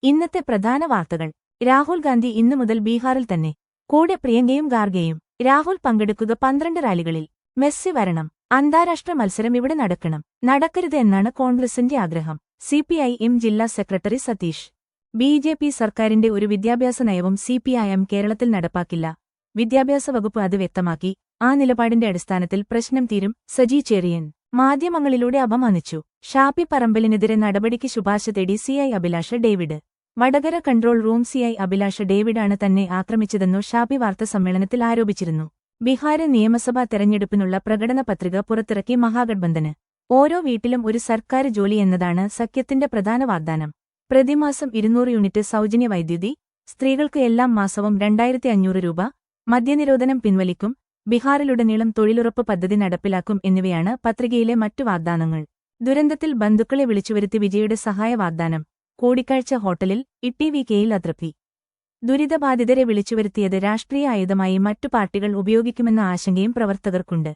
ഇന്നത്തെ പ്രധാന വാർത്തകൾ. രാഹുൽ ഗാന്ധി ഇന്നു മുതൽ ബീഹാറിൽ തന്നെ. കൂടെ പ്രിയങ്കയും ഗാർഗെയും. രാഹുൽ പങ്കെടുക്കുക 12 റാലികളിൽ. മെസ്സി വരണം. അന്താരാഷ്ട്ര മത്സരം ഇവിടെ നടക്കണം. നടക്കരുത് എന്നാണ് കോൺഗ്രസിന്റെ ആഗ്രഹം. സിപിഐഎം ജില്ലാ സെക്രട്ടറി സതീഷ്. ബിജെപി സർക്കാരിന്റെ ഒരു വിദ്യാഭ്യാസ നയവും സിപിഐഎം കേരളത്തിൽ നടപ്പാക്കില്ല. വിദ്യാഭ്യാസ വകുപ്പ് അത് വ്യക്തമാക്കി. ആ നിലപാടിന്റെ അടിസ്ഥാനത്തിൽ പ്രശ്നം തീരും. സജി ചെറിയൻ മാധ്യമങ്ങളിലൂടെ അപമാനിച്ചു. ഷാപ്പി പറമ്പലിനെതിരെ നടപടിക്ക് ശുപാർശ തേടി CI Abhilash David. Vadakara control room CI Abhilash ഡേവിഡാണ് തന്നെ ആക്രമിച്ചതെന്നു ഷാപ്പി വാർത്താസമ്മേളനത്തിൽ ആരോപിച്ചിരുന്നു. ബിഹാര് നിയമസഭാ തെരഞ്ഞെടുപ്പിനുള്ള പ്രകടന പത്രിക പുറത്തിറക്കി മഹാഗഠബന്ധന്. ഓരോ വീട്ടിലും ഒരു സർക്കാർ ജോലി എന്നതാണ് സഖ്യത്തിന്റെ പ്രധാന വാഗ്ദാനം. പ്രതിമാസം 200 യൂണിറ്റ് സൗജന്യ വൈദ്യുതി, സ്ത്രീകൾക്ക് എല്ലാം മാസവും 2500 രൂപ, മദ്യനിരോധനം പിൻവലിക്കും, ബിഹാറിലുടനീളം തൊഴിലുറപ്പ് പദ്ധതി നടപ്പിലാക്കും എന്നിവയാണ് പത്രികയിലെ മറ്റു വാഗ്ദാനങ്ങൾ. ദുരന്തത്തിൽ ബന്ധുക്കളെ വിളിച്ചുവരുത്തി വിജയുടെ സഹായ വാഗ്ദാനം. കൂടിക്കാഴ്ച ഹോട്ടലിൽ. ഇടിവികെയിൽ അതൃപ്തി. ദുരിതബാധിതരെ വിളിച്ചുവരുത്തിയത് രാഷ്ട്രീയ ആയുധമായി മറ്റു പാർട്ടികൾ ഉപയോഗിക്കുമെന്ന ആശങ്കയും പ്രവർത്തകർക്കുണ്ട്.